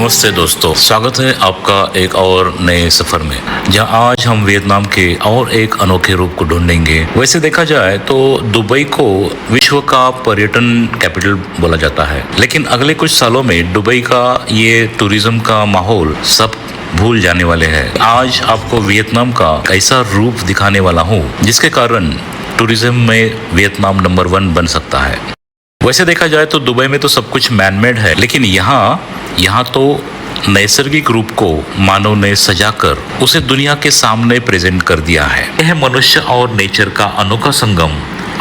नमस्ते दोस्तों, स्वागत है आपका एक और नए सफर में, जहां आज हम वियतनाम के और एक अनोखे रूप को ढूंढेंगे। वैसे देखा जाए तो दुबई को विश्व का पर्यटन कैपिटल बोला जाता है, लेकिन अगले कुछ सालों में दुबई का ये टूरिज्म का माहौल सब भूल जाने वाले हैं। आज आपको वियतनाम का ऐसा रूप दिखाने वाला हूँ जिसके कारण टूरिज्म में वियतनाम नंबर 1 बन सकता है। वैसे देखा जाए तो दुबई में तो सब कुछ मैनमेड है, लेकिन यहाँ तो नैसर्गिक रूप को मानव ने सजाकर उसे दुनिया के सामने प्रेजेंट कर दिया है। यह मनुष्य और नेचर का अनोखा संगम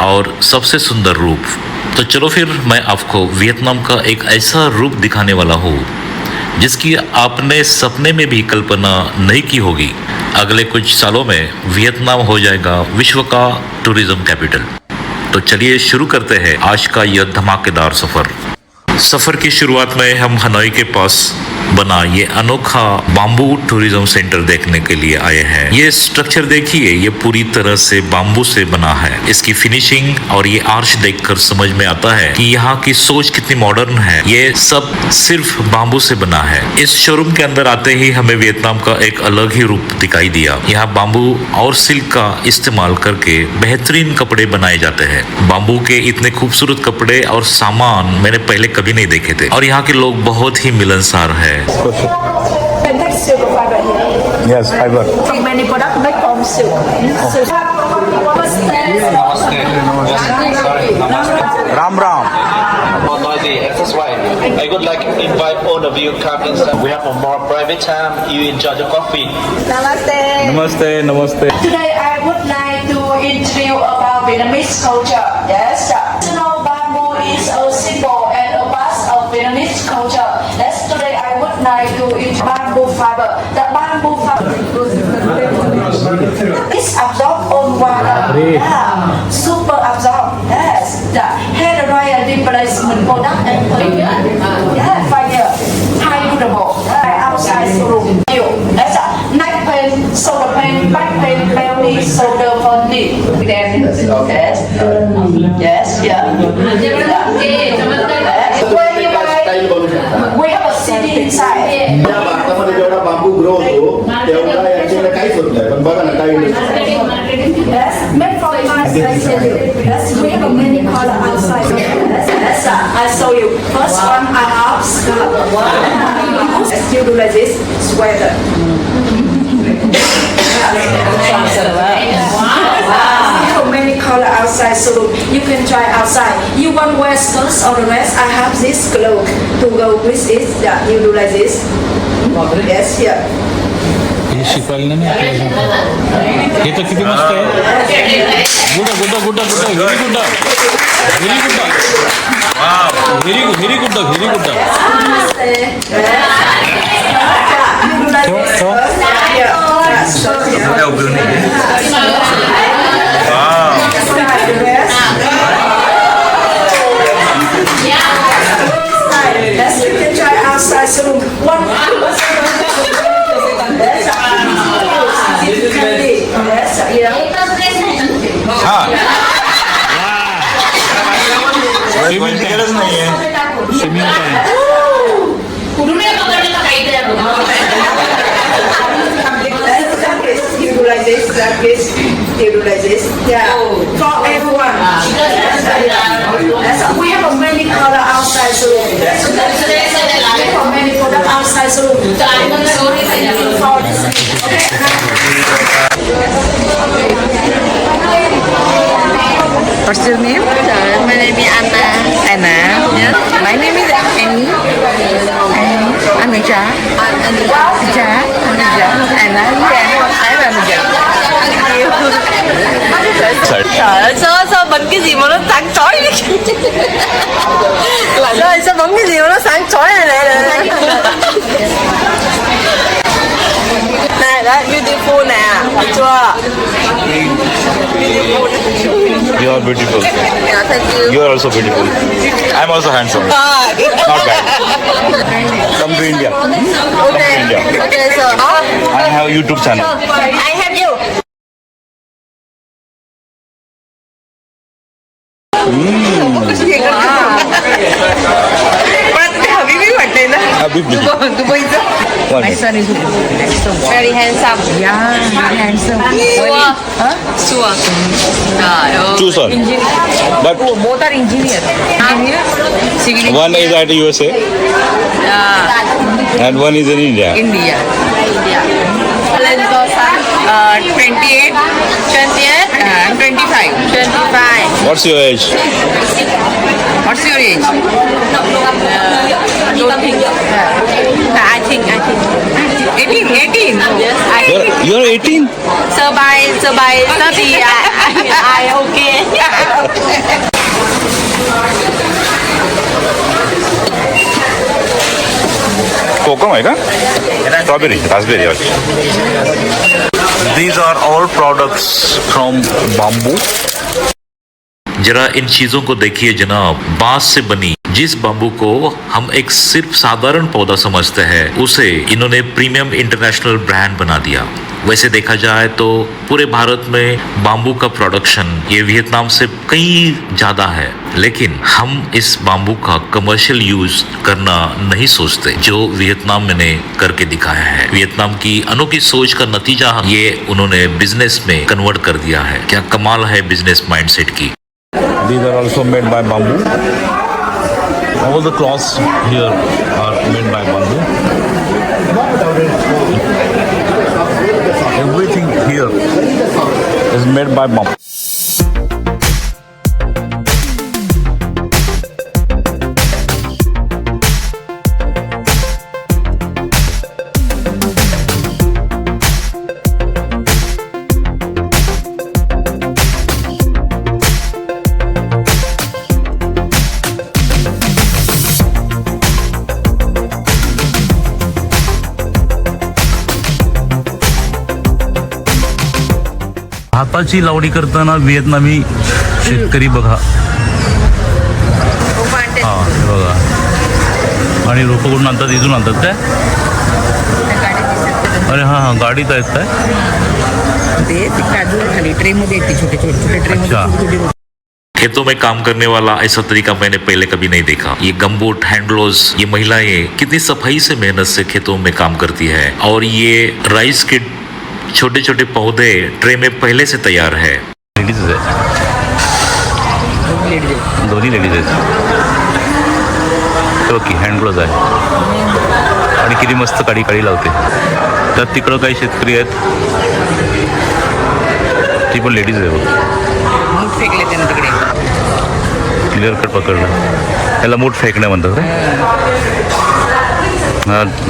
और सबसे सुंदर रूप। तो चलो फिर मैं आपको वियतनाम का एक ऐसा रूप दिखाने वाला हूँ जिसकी आपने सपने में भी कल्पना नहीं की होगी। अगले कुछ सालों में वियतनाम हो जाएगा विश्व का टूरिज्म कैपिटल। तो चलिए शुरू करते हैं आज का यह धमाकेदार सफर की शुरुआत में हम हनोई के पास बना ये अनोखा बाम्बू टूरिज्म सेंटर देखने के लिए आए हैं। ये स्ट्रक्चर देखिए, ये पूरी तरह से बाम्बू से बना है। इसकी फिनिशिंग और ये आर्च देखकर समझ में आता है कि यहाँ की सोच कितनी मॉडर्न है। ये सब सिर्फ बाम्बू से बना है। इस शोरूम के अंदर आते ही हमें वियतनाम का एक अलग ही रूप दिखाई दिया। यहाँ बाम्बू और सिल्क का इस्तेमाल करके बेहतरीन कपड़े बनाए जाते हैं। बाम्बू के इतने खूबसूरत कपड़े और सामान मैंने पहले कभी नहीं देखे थे, और यहाँ के लोग बहुत ही मिलनसार है। Yes, fiber. Many products made from silk. Ram Ram. That's why I would like to invite all of you come inside. We have a more private time. You enjoy the coffee. Namaste. Namaste, namaste. Today I would like to introduce about Vietnamese culture. Yes, traditional bamboo is a symbol and a part of Vietnamese culture. That's today I would like to introduce bamboo fiber. The bamboo fiber is absorbed on water. Yeah, super absorbed. Yes, the hair dryer replacement product and yeah, fire, high durable. Outside room. That's a neck pain, shoulder pain, back pain, belly, shoulder pain. Then okay. Yes, yeah. We have a CD inside. या भारतामध्ये जेवढा bamboo grow होतो तेवढा याच्याकडे काहीच होत नाही, पण बघा ना काही Yes, made from yes, we have a many color outside. Yes, I show you. First one I have scarf. You do like this, sweater. Many color outside, so you can try outside. You want wear skirts or dress? I have this cloak to go with it. Yeah, you do like this. Yes, here. हे शिकवायला नाही आपल्याला. हे तर किती मस्त आहे. Good very good. Yes, you can try outside saloon. One. गरज नाही आहे. Swimming You do like this, you do like this. Yeah, for everyone. We have a many color outside saloon. We have many product outside saloon. For this. What's your name? My name is Anna. Anna. Yes. My name is Annie. Anuja. Anuja. Anna. I'm Anuja. Trời ơi, sao bấm cái gì mà nó sáng chói vậy? Trời ơi, sao bấm cái gì mà nó sáng chói này này. Này đó, beautiful nè, thấy chưa? You are beautiful. Yeah, thank you. You are also beautiful. I'm also handsome. Not bad. Come to India. Okay. India. Okay, so I have a YouTube channel. I have you. But हवी वाटते ना. please. Duboi's. One My minute. son is handsome. Very handsome. Yeah, very handsome. Sure. Huh? Sure. Choose one. But Oh, both are engineer. Engineer? Civil one is at USA Yeah. and one is in India. India. Let's go, son. 28 20th? and 25. 25. What's your age? What's your age? Don't think. I think. 18. 18. Yes. You're 18? So by 30, I okay. कोकम आहे का strawberry Raspberry These are all products from bamboo. जरा इन चीजों को देखिए जनाब, बांस से बनी जिस बाम्बू को हम एक सिर्फ साधारण पौधा समझते हैं, उसे इन्होंने प्रीमियम इंटरनेशनल ब्रांड बना दिया। वैसे देखा जाए तो पूरे भारत में बाम्बू का प्रोडक्शन ये वियतनाम से कहीं ज्यादा है, लेकिन हम इस बाम्बू का कमर्शियल यूज करना नहीं सोचते, जो वियतनाम ने करके दिखाया है। वियतनाम की अनोखी सोच का नतीजा ये उन्होंने बिजनेस में कन्वर्ट कर दिया है। क्या कमाल है बिजनेस माइंडसेट की। These are also made by bamboo. All the cloths here are made by bamboo. Everything here is made by bamboo. हाताची लावणी करताना व्हिएतनामी शेतकरी बघा, हा हे बघा, आणि रोपं कुठून आणतात, इथून आणतात काय? अरे हा हा गाडीत आहेत काय? ते काजू खाली ट्रे मध्ये येते छोटे छोटे ट्रे मध्ये अच्छा। छोटी छोटी खेतों में काम करने वाला ऐसा तरीका मैंने पहले कभी नहीं देखा। ये गमबूट, हैंड ग्लोव्स, ये महिलाएं कितनी सफाई से मेहनत से खेतों में काम करती है, और ये राइस के छोटे छोटे पौधे ट्रे में पहले से तैयार है। लेडीज है, दोन्ही लेडीज आहेत, तो की हँड ग्लोव्ज आहे, आणि किती मस्त काडी काडी लावते। त्यात तिकडं काही शेतकरी आहेत, ती पण लेडीज आहे बघ, मूठ फेकले त्यानं तिकडे. क्लिअर कट पकडलं, त्याला मूठ फेकणं म्हणतात रे.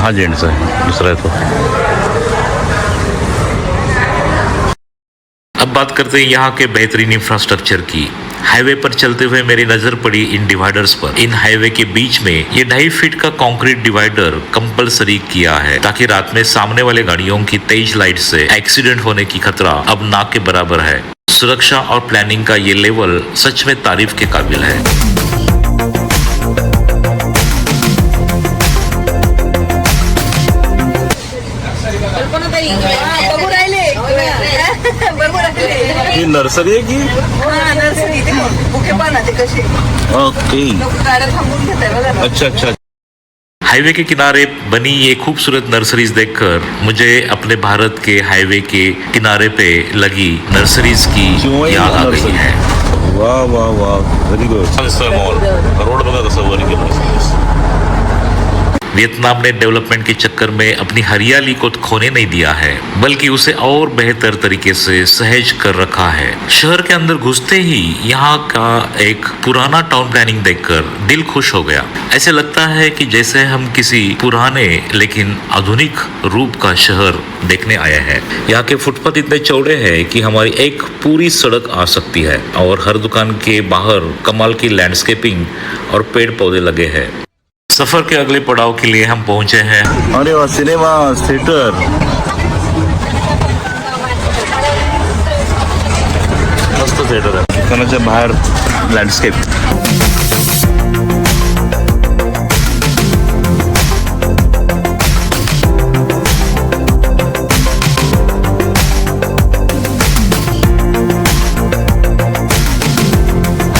हा जेंट्स आहे, दुसरा आहे तो. अब बात करते हैं यहाँ के बेहतरीन इंफ्रास्ट्रक्चर की। हाईवे पर चलते हुए मेरी नजर पड़ी इन डिवाइडर्स पर। इन हाईवे के बीच में ये 2.5 फीट का कंक्रीट डिवाइडर कंपलसरी किया है, ताकि रात में सामने वाले गाड़ियों की तेज लाइट से एक्सीडेंट होने की खतरा अब ना के बराबर है। सुरक्षा और प्लानिंग का ये लेवल सच में तारीफ के काबिल है। ही नर्सरी आहे की ओके, अच्छा अच्छा। हाईवे के किनारे बनी ये खूबसूरत नर्सरीज देखकर मुझे अपने भारत के हाईवे के किनारे पे लगी नर्सरीज की याद आ गई है। वाह वाह वाह, व्हेरी गुड। रोड बघा कसं वर गेलं। वियतनाम ने डेवलपमेंट के चक्कर में अपनी हरियाली को खोने नहीं दिया है, बल्कि उसे और बेहतर तरीके से सहेज कर रखा है। शहर के अंदर घुसते ही यहाँ का एक पुराना टाउन प्लानिंग देखकर दिल खुश हो गया। ऐसे लगता है कि जैसे हम किसी पुराने लेकिन आधुनिक रूप का शहर देखने आए हैं। यहाँ के फुटपाथ इतने चौड़े हैं कि हमारी एक पूरी सड़क आ सकती है, और हर दुकान के बाहर कमाल की लैंडस्केपिंग और पेड़ पौधे लगे हैं। सफर के अगले पड़ाव के लिए हम पहुंचे हैं। अरे वाह, सिनेमा थिएटर, मस्त थिएटर आहे। दुकानाच्या बाहेर लँडस्केप.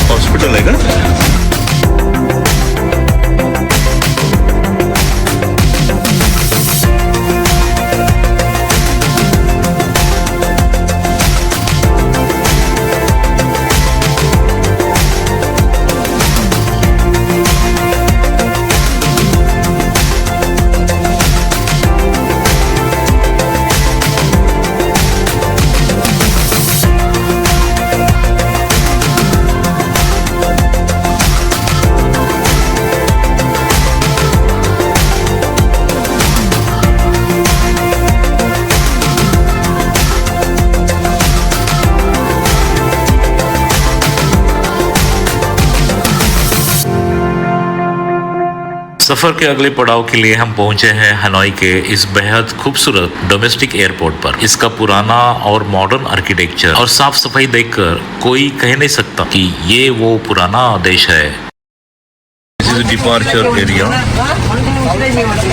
हॉस्पिटल आहे का? सफर के अगले पड़ाव के लिए हम पहुंचे हैं हनोई के इस बेहद खूबसूरत डोमेस्टिक एयरपोर्ट पर। इसका पुराना और मॉडर्न आर्किटेक्चर और साफ सफाई देखकर कोई कह नहीं सकता कि ये वो पुराना देश है। दिस इज डिपार्चर एरिया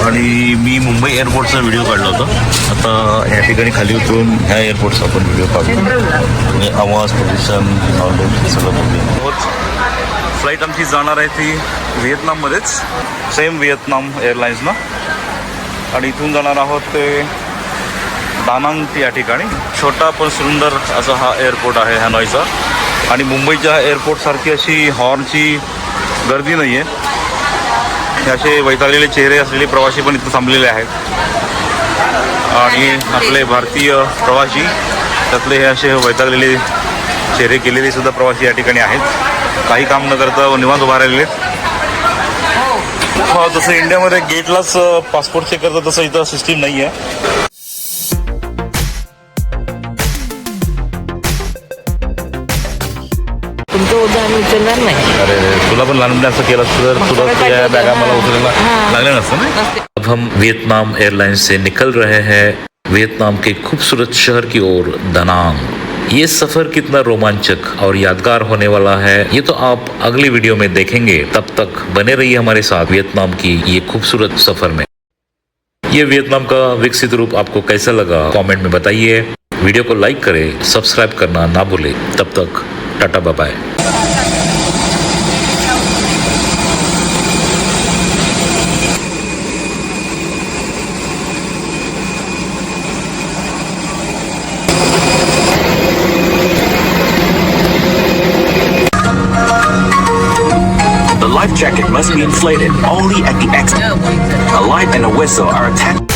आणि मी मुंबई एअरपोर्टचा व्हिडिओ काढला होता। आता या ठिकाणी खाली उतरून ह्या एअरपोर्टचा आपण व्हिडिओ काढू, म्हणजे आवाज पोल्युशन सगळं बघूया। फ्लाईट आमची जाणार आहे ती व्हिएतनाममध्येच, सेम व्हिएतनाम एअरलाइन्स ना, आणि इथून जाणार आहोत ते दानांग या ठिकाणी। छोटा पण सुंदर असा हा एअरपोर्ट आहे हनोईचा, आणि मुंबईच्या एअरपोर्टसारखी अशी हॉर्नची गर्दी नाही आहे। असे वैतागलेले चेहरे असलेले प्रवासी पण इथं थांबलेले आहेत, आणि आपले भारतीय प्रवासी त्यातले हे असे वैतागलेले चेहरे केलेले सुद्धा प्रवासी या ठिकाणी आहेत। काही काम न करता निवांत उभा राहिलेले। हो, जसं इंडियामध्ये गेटलाच पासपोर्ट चेक करतात तसं इथं सिस्टीम नाही आहे। तुमचं ओझं आम्ही उचलणार नाही। अरे तुला पण लहानपणी असं केलं तर तुला त्या बॅगा मला उचलायला लागल्या नसतं ना। अब हम वियतनाम एयरलाइंस से निकल रहे हैं वियतनाम के खूबसूरत शहर की ओर दानांग। ये सफर कितना रोमांचक और यादगार होने वाला है ये तो आप अगली वीडियो में देखेंगे। तब तक बने रहिए हमारे साथ वियतनाम की ये खूबसूरत सफर में। ये वियतनाम का विकसित रूप आपको कैसा लगा कमेंट में बताइए। वीडियो को लाइक करें, सब्सक्राइब करना ना भूलें। तब तक tata bye bye. The life jacket must be inflated only at the exit. A light and a whistle are attached.